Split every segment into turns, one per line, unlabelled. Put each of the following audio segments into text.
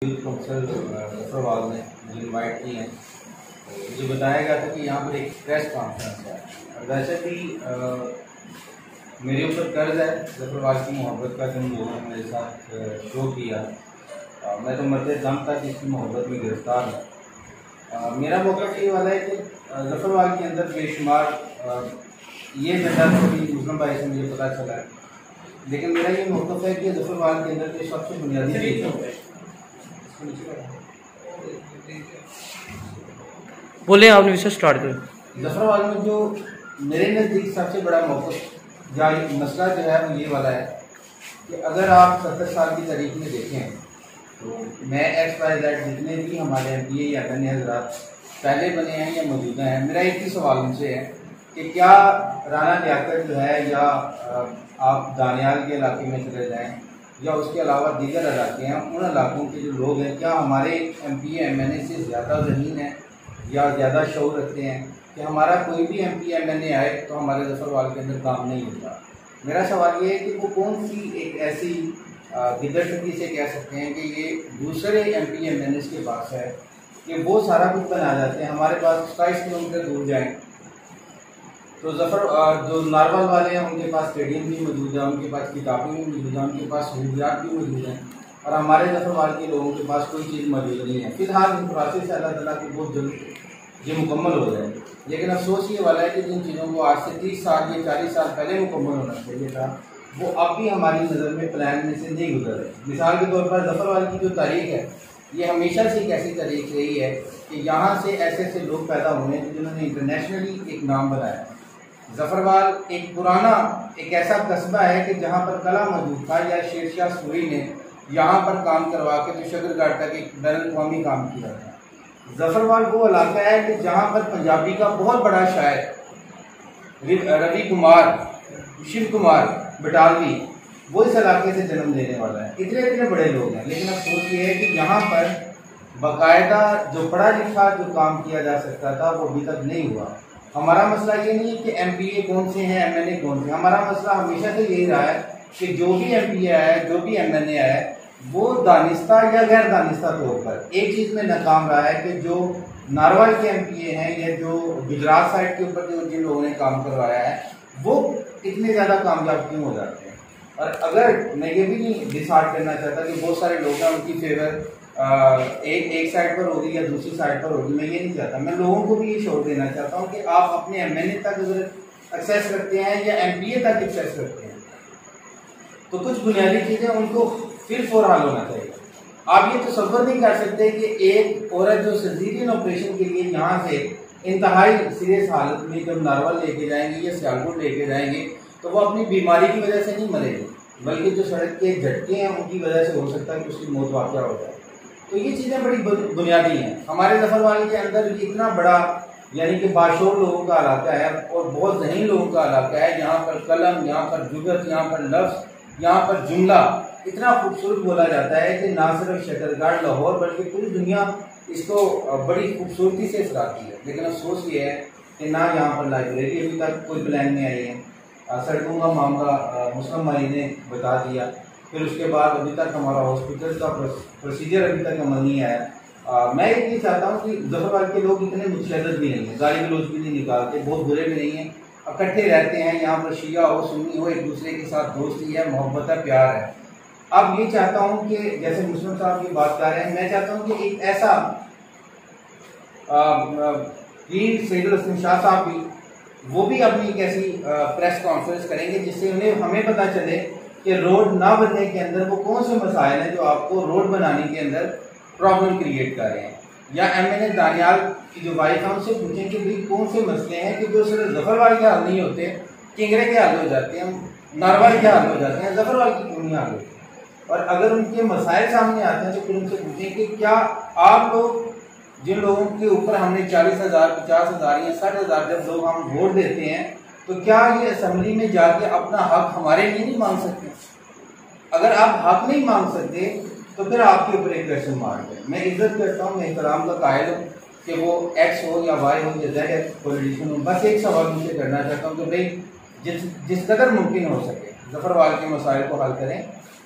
Professor Zafarwal ने मुझे invite किए हैं। मुझे बताया गया था कि यहाँ पर एक प्रेस कॉन्फ्रेंस है। और वैसे भी मेरे ऊपर कर्ज है जफरवाल की मोहब्बत का, जिन लोगों ने मेरे साथ शो किया। मैं तो मरते दम तक इसकी मोहब्बत में गिरफ्तार हूँ। मेरा मौक़िफ़ ये वाला है कि जफरवाल के अंदर बेशुमार ये जगह थोड़ी मुस्लिम भाई से मुझे पता चला है, लेकिन मेरा ये मौक़िफ़ है कि जफरवाल के अंदर के सबसे बुनियादी चीज़
बोले आपने विषय स्टार्ट करें।
जफरवाल में जो मेरे नज़दीक सबसे बड़ा मौक़िफ़ या मसला जो है वो ये वाला है कि अगर आप 70 साल की तारीख में देखें तो मैं XYZ जितने भी हमारे MPA या अन्य हज़रात पहले बने हैं या मौजूदा हैं, मेरा एक ही सवाल उनसे है कि क्या राना लियाकत जो है या आप दानियाल के इलाके में चले जाएँ या उसके अलावा दीगर इलाके हैं, उन इलाकों के जो लोग हैं क्या हमारे MPA MNA से ज़्यादा ज़हीन है या ज़्यादा शऊर रखते हैं कि हमारा कोई भी MPA MNA आए तो हमारे जफरवाल के अंदर काम नहीं होता। मेरा सवाल ये है कि वो कौन सी एक ऐसी गिदड़गी से कह सकते हैं कि ये दूसरे MPA MNA के पास है कि वो सारा कुछ बना जाते हैं, हमारे पास 27 किलोमीटर दूर जाएँ तो जो नारवल वाले हैं उनके पास स्टेडियम भी मौजूद है, उनके पास किताबें भी मौजूद हैं, उनके पास सहूलियात भी मौजूद हैं, और हमारे जफरवाल के लोगों के पास कोई चीज़ मौजूद नहीं है। फिलहाल इन प्रोसेस से अल्लाह ताला की बहुत जल्द ये मुकम्मल हो जाए, लेकिन अफसोस ये वाला है कि जिन चीज़ों को आज से 30 साल या 40 साल पहले मुकम्मल होना चाहिए था वो अब भी हमारी नज़र में प्लान में से नहीं गुजर रहे। मिसाल के तौर पर जफरवाल की जो तारीख है ये हमेशा से एक ऐसी तारीख रही है कि यहाँ से ऐसे ऐसे लोग पैदा हुए हैं जिन्होंने इंटरनेशनली एक नाम बनाया। जफरवाल एक पुराना एक ऐसा कस्बा है कि जहाँ पर कला मौजूद था या शेरशाह सूरी ने यहाँ पर काम करवा के तो शगरगाट तक एक बैनुल-अक़वामी काम किया था। जफरवाल वो इलाका है कि जहाँ पर पंजाबी का बहुत बड़ा शायर रवि कुमार शिव कुमार बटालवी वो इस इलाके से जन्म लेने वाला है। इतने इतने बड़े लोग हैं, लेकिन अफसोस ये है कि यहाँ पर बाकायदा जो पढ़ा लिखा जो काम किया जा सकता था वो अभी तक नहीं हुआ। हमारा मसला ये नहीं है कि MPA कौन से हैं MNA कौन से। हमारा मसला हमेशा से यही रहा है कि जो भी MPA आया जो भी MNA आया वो दानिस्ता या गैर दानिस्ता तौर पर एक चीज़ में नाकाम रहा है कि जो नारवल के MPA हैं या जो गुजरात साइड के ऊपर जो जिन लोगों ने काम करवाया है वो इतने ज़्यादा कामयाब क्यों हो जाते हैं। और अगर मैं ये भी नहीं डिसाइड करना चाहता कि बहुत सारे लोग हैं उनकी फेवर एक साइड पर होगी या दूसरी साइड पर होगी, मैं ये नहीं चाहता। मैं लोगों को भी ये शोर देना चाहता हूँ कि आप अपने MNA तक अगर एक्सेस करते हैं या MPA तक एक्सेस करते हैं तो कुछ बुनियादी चीज़ें उनको फिर फौरन होना चाहिए। आप ये तसव्वुर नहीं कर सकते कि एक औरत जो सर्जरीन ऑपरेशन के लिए यहाँ से इंतहाई सीरियस हालत में जब नारवल लेके जाएंगे या सियालकोट लेके जाएंगे तो वो अपनी बीमारी की वजह से नहीं मरेगी, बल्कि जो सड़क के झटके हैं उनकी वजह से हो सकता है कि उसकी मौत वाक़या हो जाए। तो ये चीज़ें बड़ी बुनियादी हैं। हमारे जफरवाल के अंदर इतना बड़ा यानी कि बाशोर लोगों का इलाका है और बहुत ज़हीन लोगों का इलाका है। यहाँ पर कलम, यहाँ पर जुगत, यहाँ पर लफ्ज़, यहाँ पर जुमला इतना खूबसूरत बोला जाता है कि ना सिर्फ शक्करगढ़ लाहौर बल्कि पूरी दुनिया इसको बड़ी खूबसूरती से सराहती है। लेकिन अफसोस ये है कि ना यहाँ पर लाइब्रेरी अभी तक कोई प्लान में आई है। सड़कों का मामला मुस्लिम भाई ने बता दिया, फिर उसके बाद अभी तक हमारा हॉस्पिटल का प्रोसीजर अभी तक अमल नहीं आया। मैं ये चाहता हूँ कि जफरवाल के लोग इतने मुतशद्दिद भी नहीं हैं, गाली गलौज भी नहीं निकालते, बहुत बुरे भी नहीं हैं, इकट्ठे रहते हैं। यहाँ पर शिया हो सुन्नी हो एक दूसरे के साथ दोस्ती है, मोहब्बत है, प्यार है। अब ये चाहता हूँ कि जैसे मुस्लिम साहब की बात कर रहे हैं, मैं चाहता हूँ कि एक ऐसा पीर सैयद हसन शाह साहब भी वो भी अपनी एक ऐसी प्रेस कॉन्फ्रेंस करेंगे जिससे हमें पता चले कि रोड ना बनने के अंदर वो कौन से मसाइल हैं जो आपको रोड बनाने के अंदर प्रॉब्लम क्रिएट कर रहे हैं। या MNA दानियाल की जो वाइफ है उनसे पूछें कि भाई कौन से मसले हैं कि जो सिर्फ जफरवाल के हल नहीं होते, किंगरे के हल हो जाते हैं, नारवल के हल हो जाते हैं, जफरवाल की क्यों नहीं हल होते। और अगर उनके मसाइल सामने आते हैं तो फिर उनसे पूछें कि क्या आप लोग जिन लोगों के ऊपर हमने 40,000 50,000 या 60,000 जब लोग हम वोट देते हैं तो क्या ये असेंबली में जाके अपना हक हमारे लिए नहीं मांग सकते। अगर आप हक नहीं मांग सकते तो फिर आपके ऊपर एक क्वेश्चन मार्क है। मैं इज्जत करता हूँ, मैं एहतराम का कायल हूँ कि वो X हो या Y हो या Z पॉलिटिशियन हो। बस एक सवाल मुझे करना चाहता हूँ कि भाई जिस कदर मुमकिन हो सके जफरवाल के मसाइल को हल करें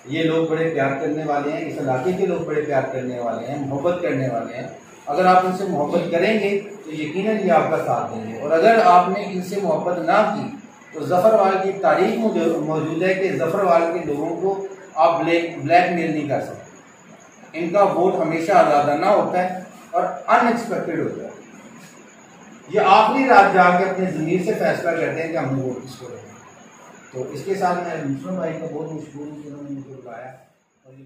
ये लोग बड़े प्यार करने वाले हैं, इस इलाके के लोग बड़े प्यार करने वाले हैं, मोहब्बत करने वाले हैं। अगर आप इनसे मोहब्बत करेंगे तो यकीनन ये आपका साथ देंगे, और अगर आपने इनसे मोहब्बत ना की तो जफरवाल की तारीख मौजूद है कि जफरवाल के लोगों को आप ब्लैकमेल नहीं कर सकते। इनका वोट हमेशा आज़ादाना होता है और अनएक्सपेक्टेड होता है। ये आखिरी रात जाके अपने ज़मीर से फैसला करते हैं कि हम वोट किसको देंगे। तो इसके साथ मैं मुस्लिम भाई का बहुत मशहूर हूँ, जिन्होंने मुझे बुलाया और ये